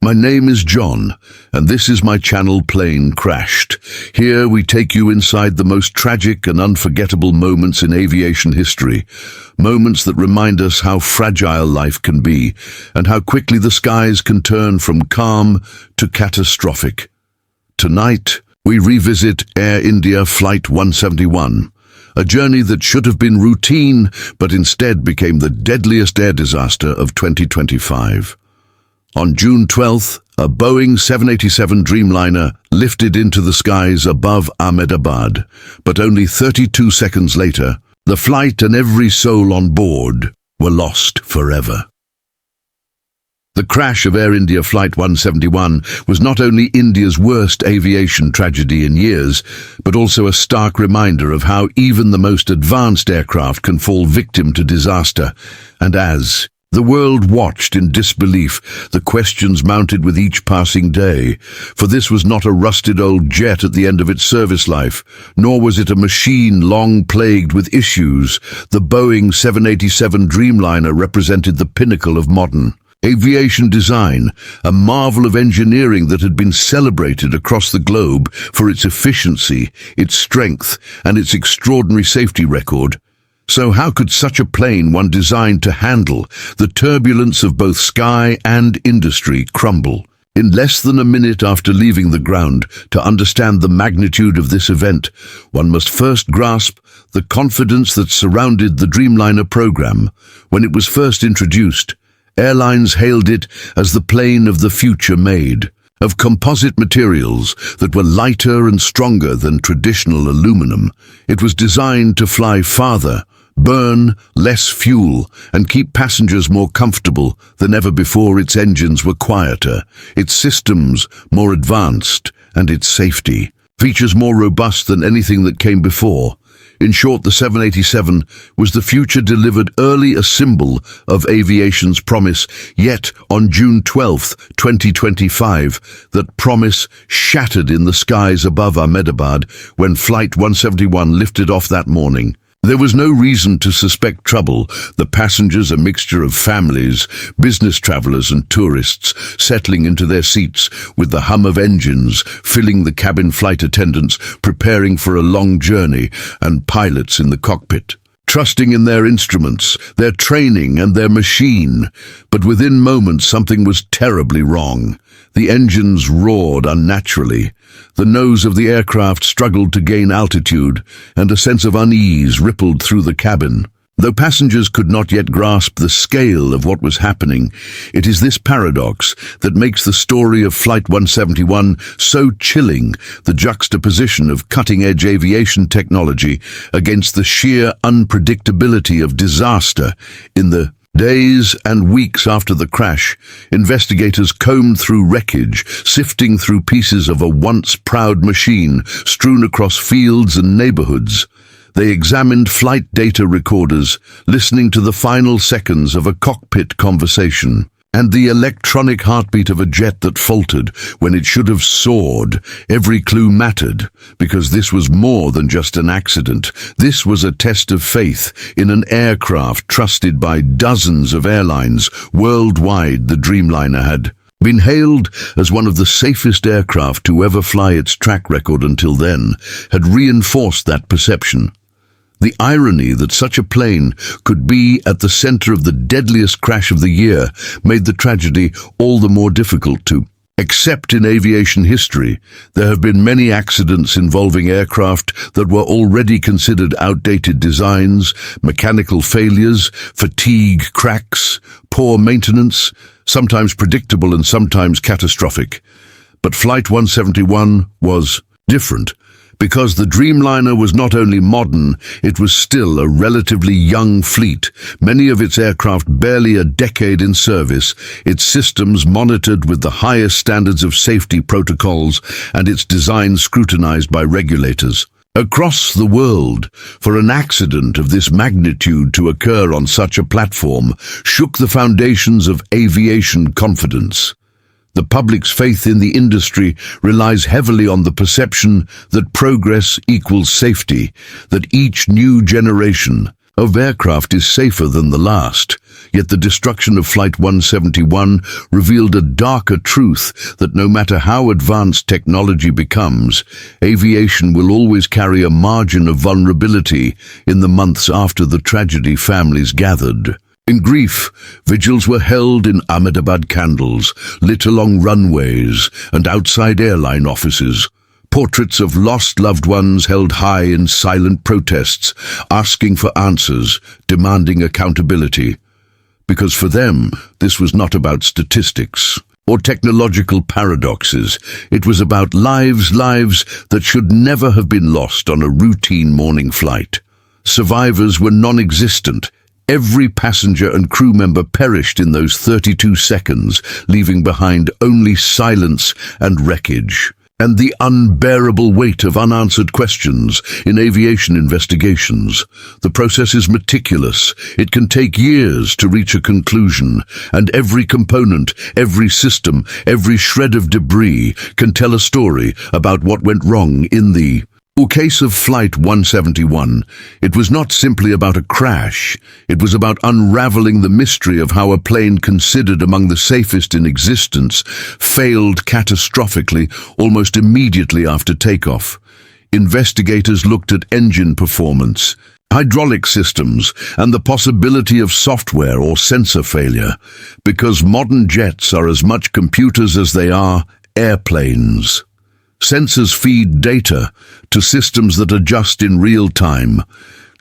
My name is Jhon, and this is my channel Plane Crashed. Here we take you inside the most tragic and unforgettable moments in aviation history. Moments that remind us how fragile life can be, and how quickly the skies can turn from calm to catastrophic. Tonight, we revisit Air India Flight 171. A journey that should have been routine, but instead became the deadliest air disaster of 2025. On June 12th, a Boeing 787 Dreamliner lifted into the skies above Ahmedabad, but only 32 seconds later, the flight and every soul on board were lost forever. The crash of Air India Flight 171 was not only India's worst aviation tragedy in years, but also a stark reminder of how even the most advanced aircraft can fall victim to disaster. And as the world watched in disbelief, the questions mounted with each passing day, for this was not a rusted old jet at the end of its service life, nor was it a machine long plagued with issues. The Boeing 787 Dreamliner represented the pinnacle of modern aviation design, a marvel of engineering that had been celebrated across the globe for its efficiency, its strength, and its extraordinary safety record. So how could such a plane, one designed to handle the turbulence of both sky and industry, crumble? In less than a minute after leaving the ground, to understand the magnitude of this event, one must first grasp the confidence that surrounded the Dreamliner program. When it was first introduced, airlines hailed it as the plane of the future, made of composite materials that were lighter and stronger than traditional aluminum. It was designed to fly farther, burn less fuel, and keep passengers more comfortable than ever before. Its engines were quieter, its systems more advanced, and its safety features more robust than anything that came before. In short, the 787 was the future delivered early, a symbol of aviation's promise. Yet, on June 12, 2025, that promise shattered in the skies above Ahmedabad when Flight 171 lifted off that morning. There was no reason to suspect trouble. The passengers, a mixture of families, business travelers and tourists, settling into their seats with the hum of engines filling the cabin, flight attendants preparing for a long journey, and pilots in the cockpit, trusting in their instruments, their training and their machine. But within moments something was terribly wrong. The engines roared unnaturally. The nose of the aircraft struggled to gain altitude, and a sense of unease rippled through the cabin. Though passengers could not yet grasp the scale of what was happening, it is this paradox that makes the story of Flight 171 so chilling, the juxtaposition of cutting-edge aviation technology against the sheer unpredictability of disaster. In the days and weeks after the crash, investigators combed through wreckage, sifting through pieces of a once proud machine strewn across fields and neighborhoods. They examined flight data recorders, listening to the final seconds of a cockpit conversation, and the electronic heartbeat of a jet that faltered when it should have soared. Every clue mattered, because this was more than just an accident. This was a test of faith in an aircraft trusted by dozens of airlines worldwide. The Dreamliner had been hailed as one of the safest aircraft to ever fly. Its track record until then had reinforced that perception. The irony that such a plane could be at the center of the deadliest crash of the year made the tragedy all the more difficult to accept. In aviation history, there have been many accidents involving aircraft that were already considered outdated designs, mechanical failures, fatigue, cracks, poor maintenance, sometimes predictable and sometimes catastrophic. But Flight 171 was different. Because the Dreamliner was not only modern, it was still a relatively young fleet, many of its aircraft barely a decade in service, its systems monitored with the highest standards of safety protocols, and its design scrutinized by regulators across the world. For an accident of this magnitude to occur on such a platform shook the foundations of aviation confidence. The public's faith in the industry relies heavily on the perception that progress equals safety, that each new generation of aircraft is safer than the last. Yet the destruction of Flight 171 revealed a darker truth that no matter how advanced technology becomes, aviation will always carry a margin of vulnerability in the months after the tragedy. Families gathered. In grief, vigils were held in Ahmedabad, candles lit along runways and outside airline offices. Portraits of lost loved ones held high in silent protests, asking for answers, demanding accountability. Because for them, this was not about statistics or technological paradoxes. It was about lives that should never have been lost on a routine morning flight. Survivors were non-existent. Every passenger and crew member perished in those 32 seconds, leaving behind only silence and wreckage. And the unbearable weight of unanswered questions in aviation investigations. The process is meticulous. It can take years to reach a conclusion, and every component, every system, every shred of debris can tell a story about what went wrong in the case of Flight 171. It was not simply about a crash. It was about unraveling the mystery of how a plane considered among the safest in existence failed catastrophically almost immediately after takeoff. Investigators looked at engine performance, hydraulic systems, and the possibility of software or sensor failure, because modern jets are as much computers as they are airplanes. Sensors feed data to systems that adjust in real time,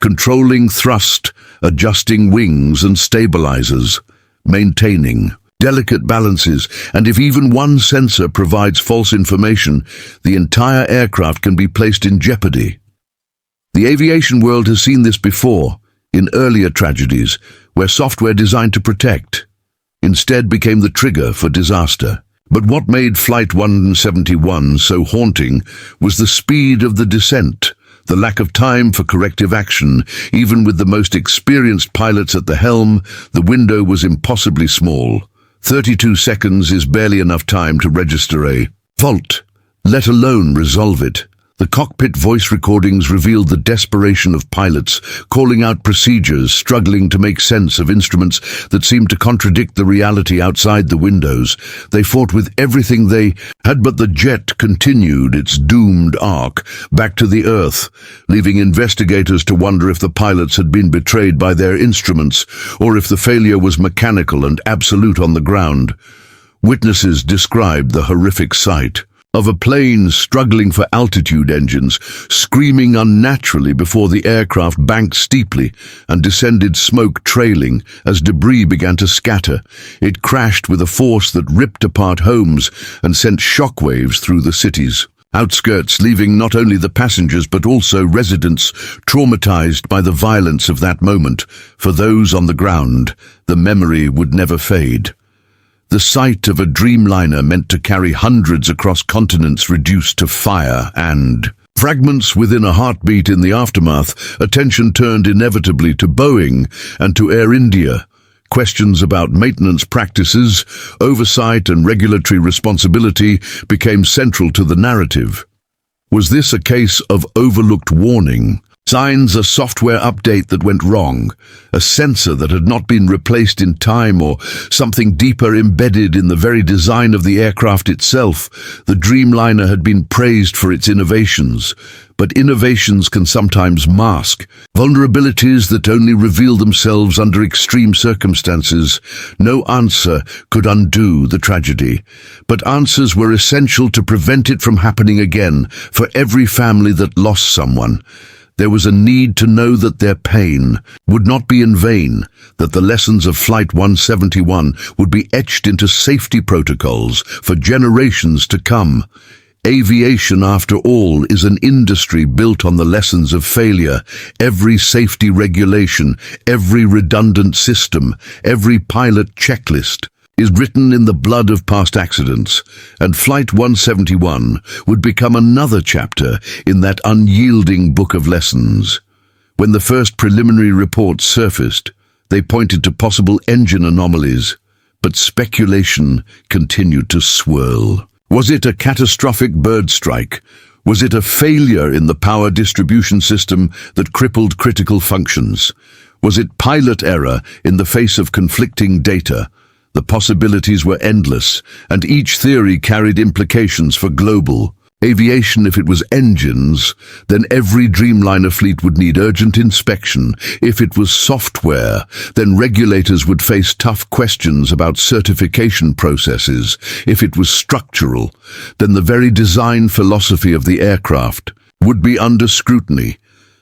controlling thrust, adjusting wings and stabilizers, maintaining delicate balances, and if even one sensor provides false information, the entire aircraft can be placed in jeopardy. The aviation world has seen this before, in earlier tragedies, where software designed to protect instead became the trigger for disaster. But what made Flight 171 so haunting was the speed of the descent, the lack of time for corrective action. Even with the most experienced pilots at the helm, the window was impossibly small. 32 seconds is barely enough time to register a fault, let alone resolve it. The cockpit voice recordings revealed the desperation of pilots, calling out procedures, struggling to make sense of instruments that seemed to contradict the reality outside the windows. They fought with everything they had, but the jet continued its doomed arc back to the earth, leaving investigators to wonder if the pilots had been betrayed by their instruments, or if the failure was mechanical and absolute on the ground. Witnesses described the horrific sight of a plane struggling for altitude, engines screaming unnaturally before the aircraft banked steeply and descended, smoke trailing as debris began to scatter. It crashed with a force that ripped apart homes and sent shockwaves through the city's outskirts, leaving not only the passengers but also residents traumatized by the violence of that moment. For those on the ground, the memory would never fade. The sight of a Dreamliner meant to carry hundreds across continents reduced to fire and fragments within a heartbeat. In the aftermath, attention turned inevitably to Boeing and to Air India. Questions about maintenance practices, oversight and regulatory responsibility became central to the narrative. Was this a case of overlooked warning? Signs, a software update that went wrong, a sensor that had not been replaced in time, or something deeper embedded in the very design of the aircraft itself? The Dreamliner had been praised for its innovations, but innovations can sometimes mask vulnerabilities that only reveal themselves under extreme circumstances. No answer could undo the tragedy, but answers were essential to prevent it from happening again. For every family that lost someone, there was a need to know that their pain would not be in vain, that the lessons of Flight 171 would be etched into safety protocols for generations to come. Aviation, after all, is an industry built on the lessons of failure. Every safety regulation, every redundant system, every pilot checklist is written in the blood of past accidents, and Flight 171 would become another chapter in that unyielding book of lessons. When the first preliminary reports surfaced, they pointed to possible engine anomalies, but speculation continued to swirl. Was it a catastrophic bird strike? Was it a failure in the power distribution system that crippled critical functions? Was it pilot error in the face of conflicting data? The possibilities were endless, and each theory carried implications for global aviation. If it was engines, then every Dreamliner fleet would need urgent inspection. If it was software, then regulators would face tough questions about certification processes. If it was structural, then the very design philosophy of the aircraft would be under scrutiny.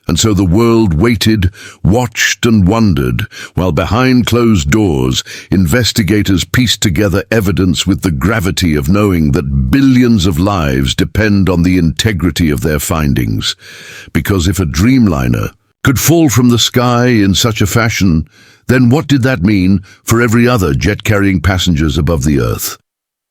And so the world waited, watched and wondered, while behind closed doors, investigators pieced together evidence with the gravity of knowing that billions of lives depend on the integrity of their findings. Because if a Dreamliner could fall from the sky in such a fashion, then what did that mean for every other jet carrying passengers above the earth?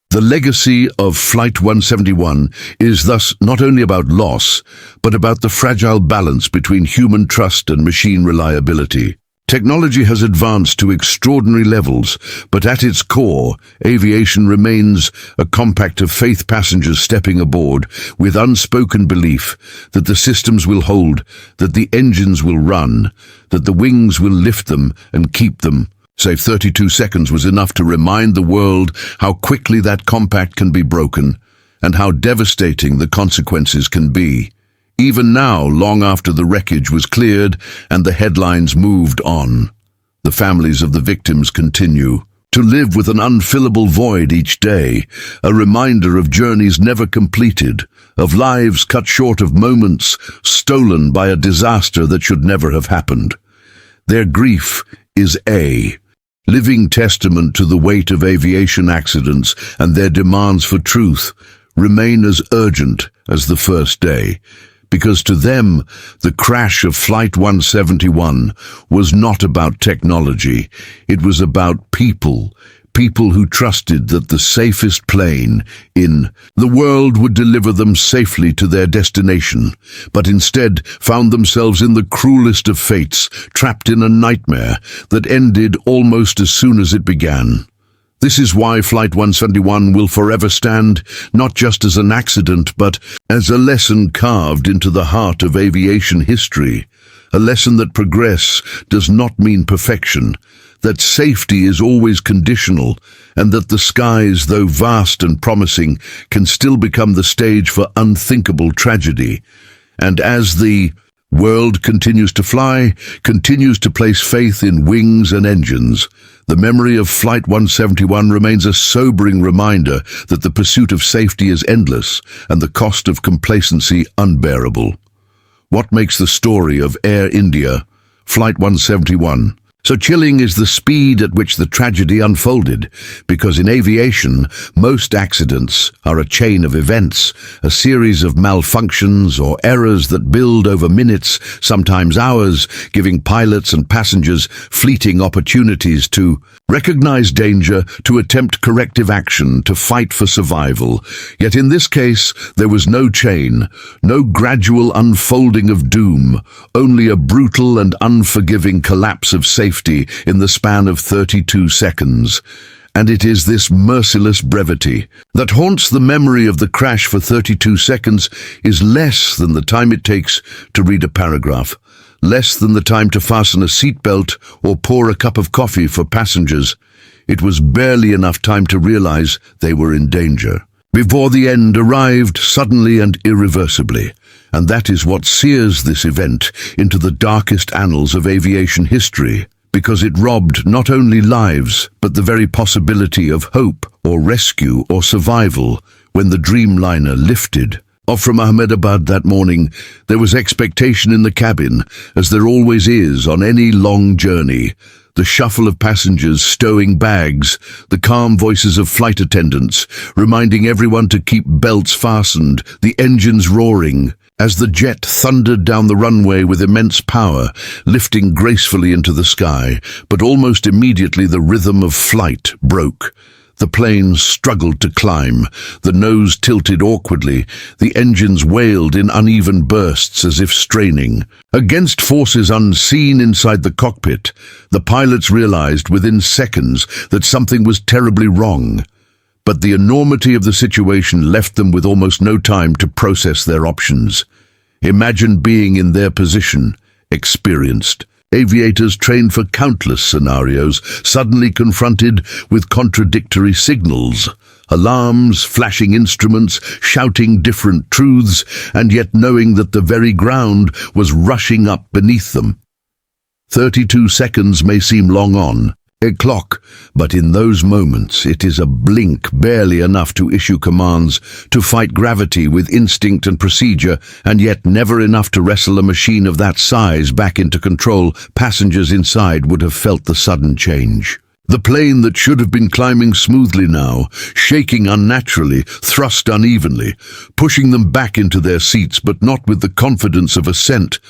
The legacy of Flight 171 is thus not only about loss, but about the fragile balance between human trust and machine reliability. Technology has advanced to extraordinary levels, but at its core, aviation remains a compact of faith, passengers stepping aboard with unspoken belief that the systems will hold, that the engines will run, that the wings will lift them and keep them. Say 32 seconds was enough to remind the world how quickly that compact can be broken and how devastating the consequences can be. Even now, long after the wreckage was cleared and the headlines moved on, the families of the victims continue to live with an unfillable void each day, a reminder of journeys never completed, of lives cut short, of moments stolen by a disaster that should never have happened. Their grief is a living testament to the weight of aviation accidents, and their demands for truth remain as urgent as the first day. Because to them, the crash of Flight 171 was not about technology. It was about people who trusted that the safest plane in the world would deliver them safely to their destination, but instead found themselves in the cruelest of fates, trapped in a nightmare that ended almost as soon as it began. This is why Flight 171 will forever stand, not just as an accident, but as a lesson carved into the heart of aviation history. A lesson that progress does not mean perfection, that safety is always conditional, and that the skies, though vast and promising, can still become the stage for unthinkable tragedy. And as the world continues to fly, continues to place faith in wings and engines, the memory of Flight 171 remains a sobering reminder that the pursuit of safety is endless and the cost of complacency unbearable. What makes the story of Air India, Flight 171, so chilling is the speed at which the tragedy unfolded, because in aviation, most accidents are a chain of events, a series of malfunctions or errors that build over minutes, sometimes hours, giving pilots and passengers fleeting opportunities to recognize danger, to attempt corrective action, to fight for survival. Yet in this case, there was no chain, no gradual unfolding of doom, only a brutal and unforgiving collapse of safety in the span of 32 seconds. And it is this merciless brevity that haunts the memory of the crash. For 32 seconds is less than the time it takes to read a paragraph, less than the time to fasten a seatbelt or pour a cup of coffee for passengers. It was barely enough time to realize they were in danger before the end arrived suddenly and irreversibly. And that is what sears this event into the darkest annals of aviation history, because it robbed not only lives, but the very possibility of hope or rescue or survival. When the Dreamliner lifted off from Ahmedabad that morning, there was expectation in the cabin, as there always is on any long journey. The shuffle of passengers stowing bags, the calm voices of flight attendants, reminding everyone to keep belts fastened, the engines roaring, as the jet thundered down the runway with immense power, lifting gracefully into the sky. But almost immediately the rhythm of flight broke. The plane struggled to climb, the nose tilted awkwardly, the engines wailed in uneven bursts as if straining. Against forces unseen inside the cockpit, the pilots realized within seconds that something was terribly wrong. But the enormity of the situation left them with almost no time to process their options. Imagine being in their position, experienced, Aviators trained for countless scenarios, suddenly confronted with contradictory signals. Alarms, flashing instruments, shouting different truths, and yet knowing that the very ground was rushing up beneath them. 32 seconds may seem long on a clock, but in those moments it is a blink, barely enough to issue commands, to fight gravity with instinct and procedure, and yet never enough to wrestle a machine of that size back into control. Passengers inside would have felt the sudden change. The plane that should have been climbing smoothly now, shaking unnaturally, thrust unevenly, pushing them back into their seats, but not with the confidence of ascent,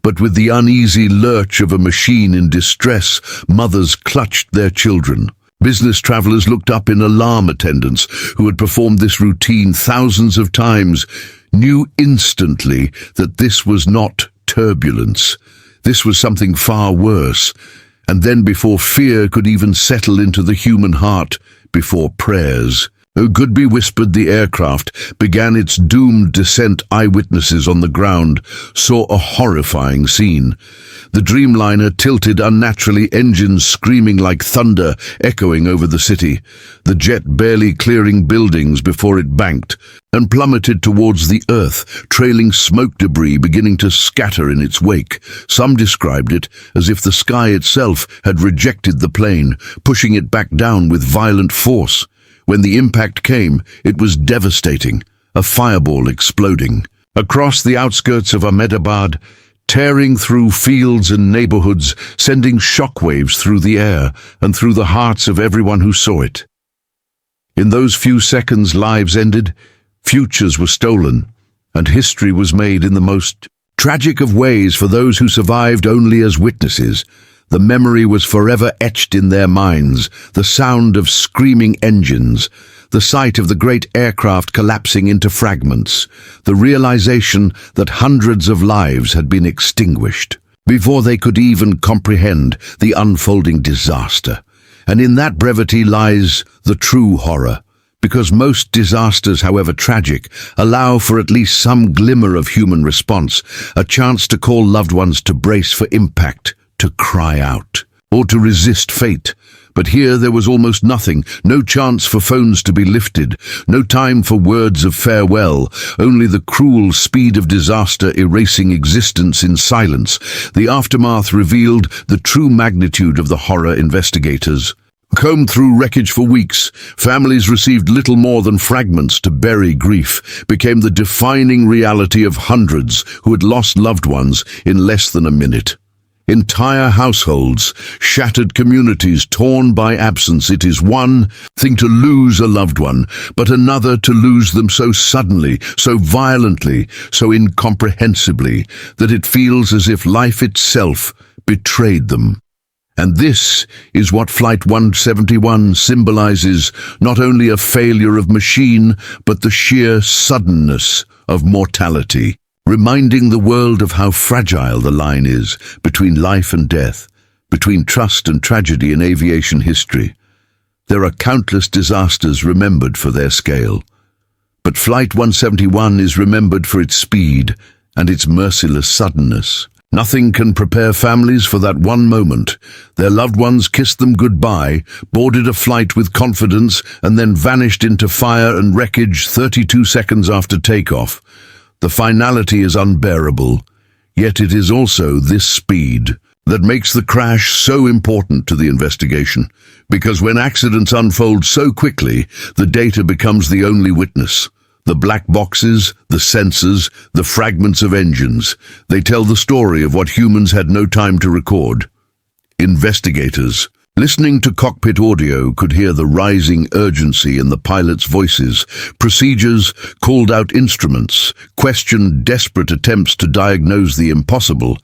but with the uneasy lurch of a machine in distress. Mothers clutched their children. Business travelers looked up in alarm. Attendants, who had performed this routine thousands of times, knew instantly that this was not turbulence. This was something far worse. And then, before fear could even settle into the human heart, before prayers, "Oh, Goodby," whispered, the aircraft began its doomed descent. Eyewitnesses on the ground saw a horrifying scene. The Dreamliner tilted unnaturally, engines screaming like thunder, echoing over the city. The jet barely clearing buildings before it banked and plummeted towards the earth, trailing smoke debris beginning to scatter in its wake. Some described it as if the sky itself had rejected the plane, pushing it back down with violent force. When the impact came, it was devastating, a fireball exploding. Across the outskirts of Ahmedabad, tearing through fields and neighborhoods, sending shockwaves through the air and through the hearts of everyone who saw it. In those few seconds, lives ended, futures were stolen, and history was made in the most tragic of ways for those who survived only as witnesses. The memory was forever etched in their minds, the sound of screaming engines, the sight of the great aircraft collapsing into fragments, the realization that hundreds of lives had been extinguished before they could even comprehend the unfolding disaster. And in that brevity lies the true horror, because most disasters, however tragic, allow for at least some glimmer of human response, a chance to call loved ones to brace for impact, to cry out, or to resist fate. But here there was almost nothing, no chance for phones to be lifted, no time for words of farewell, only the cruel speed of disaster erasing existence in silence. The aftermath revealed the true magnitude of the horror. Investigators combed through wreckage for weeks. Families received little more than fragments to bury grief, became the defining reality of hundreds who had lost loved ones in less than a minute. Entire households, shattered communities torn by absence. It is one thing to lose a loved one, but another to lose them so suddenly, so violently, so incomprehensibly, that it feels as if life itself betrayed them. And this is what Flight 171 symbolizes, not only a failure of machine, but the sheer suddenness of mortality, reminding the world of how fragile the line is between life and death, between trust and tragedy in aviation history. There are countless disasters remembered for their scale, but Flight 171 is remembered for its speed and its merciless suddenness. Nothing can prepare families for that one moment. Their loved ones kissed them goodbye, boarded a flight with confidence, and then vanished into fire and wreckage 32 seconds after takeoff. The finality is unbearable, yet it is also this speed that makes the crash so important to the investigation, because when accidents unfold so quickly, the data becomes the only witness. The black boxes, the sensors, the fragments of engines, they tell the story of what humans had no time to record. Investigators, listening to cockpit audio, could hear the rising urgency in the pilots' voices. Procedures called out instruments, questioned desperate attempts to diagnose the impossible.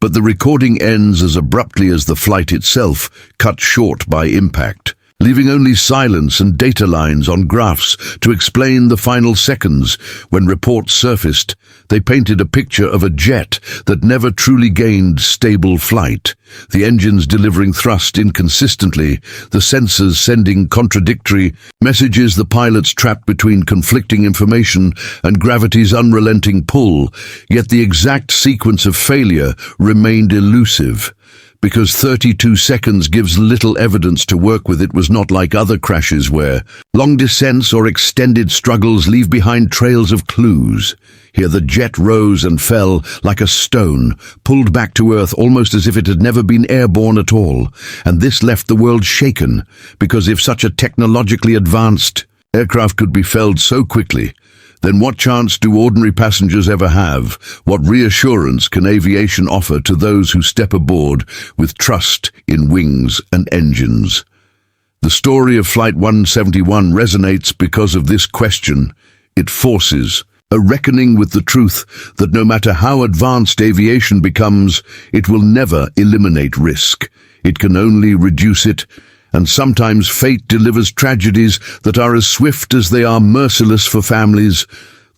But the recording ends as abruptly as the flight itself, cut short by impact, leaving only silence and data lines on graphs to explain the final seconds. When reports surfaced, they painted a picture of a jet that never truly gained stable flight, the engines delivering thrust inconsistently, the sensors sending contradictory messages, the pilots trapped between conflicting information and gravity's unrelenting pull. Yet the exact sequence of failure remained elusive. because 32 seconds gives little evidence to work with. It was not like other crashes where long descents or extended struggles leave behind trails of clues. Here the jet rose and fell like a stone, pulled back to earth almost as if it had never been airborne at all. And this left the world shaken, because if such a technologically advanced aircraft could be felled so quickly, then what chance do ordinary passengers ever have? What reassurance can aviation offer to those who step aboard with trust in wings and engines? The story of Flight 171 resonates because of this question. It forces a reckoning with the truth that no matter how advanced aviation becomes, it will never eliminate risk. It can only reduce it, and sometimes fate delivers tragedies that are as swift as they are merciless for families.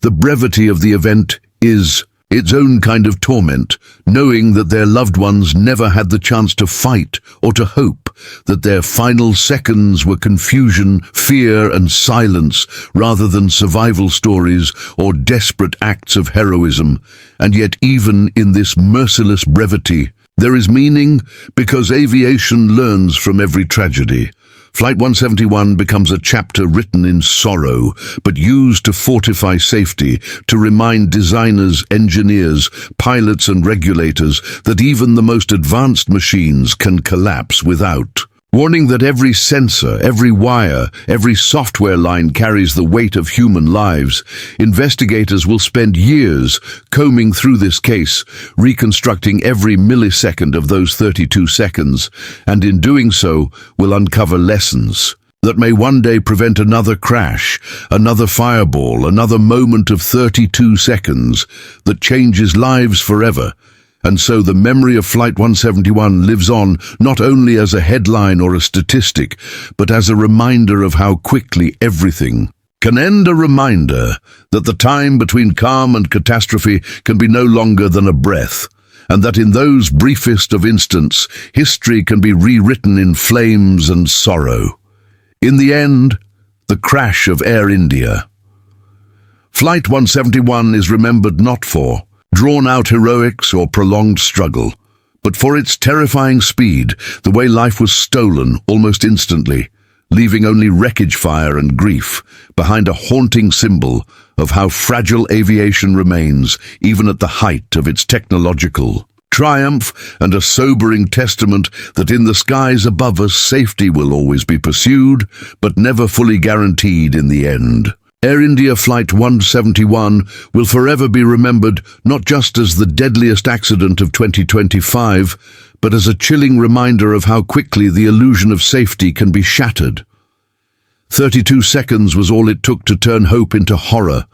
The brevity of the event is its own kind of torment, knowing that their loved ones never had the chance to fight or to hope, that their final seconds were confusion, fear, and silence rather than survival stories or desperate acts of heroism. And yet even in this merciless brevity, there is meaning, because aviation learns from every tragedy. Flight 171 becomes a chapter written in sorrow, but used to fortify safety, to remind designers, engineers, pilots and regulators that even the most advanced machines can collapse without warning, that every sensor, every wire, every software line carries the weight of human lives. Investigators will spend years combing through this case, reconstructing every millisecond of those 32 seconds, and in doing so will uncover lessons that may one day prevent another crash, another fireball, another moment of 32 seconds that changes lives forever. And so the memory of Flight 171 lives on, not only as a headline or a statistic, but as a reminder of how quickly everything can end, a reminder that the time between calm and catastrophe can be no longer than a breath, and that in those briefest of instants, history can be rewritten in flames and sorrow. In the end, the crash of Air India. Flight 171 is remembered not for drawn-out heroics or prolonged struggle, but for its terrifying speed, the way life was stolen almost instantly, leaving only wreckage, fire and grief behind, a haunting symbol of how fragile aviation remains even at the height of its technological triumph, and a sobering testament that in the skies above us safety will always be pursued, but never fully guaranteed in the end. Air India Flight 171 will forever be remembered not just as the deadliest accident of 2025, but as a chilling reminder of how quickly the illusion of safety can be shattered. 32 seconds was all it took to turn hope into horror,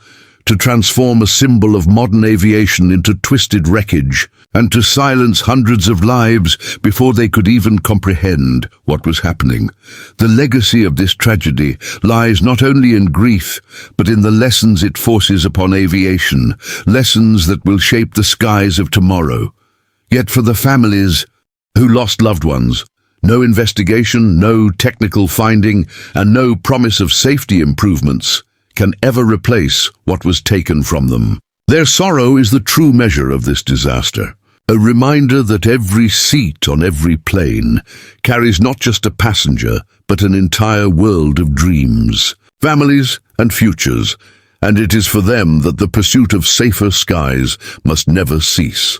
to transform a symbol of modern aviation into twisted wreckage, and to silence hundreds of lives before they could even comprehend what was happening. The legacy of this tragedy lies not only in grief, but in the lessons it forces upon aviation, lessons that will shape the skies of tomorrow. Yet for the families who lost loved ones, no investigation, no technical finding, and no promise of safety improvements can ever replace what was taken from them. Their sorrow is the true measure of this disaster, a reminder that every seat on every plane carries not just a passenger, but an entire world of dreams, families and futures, and it is for them that the pursuit of safer skies must never cease.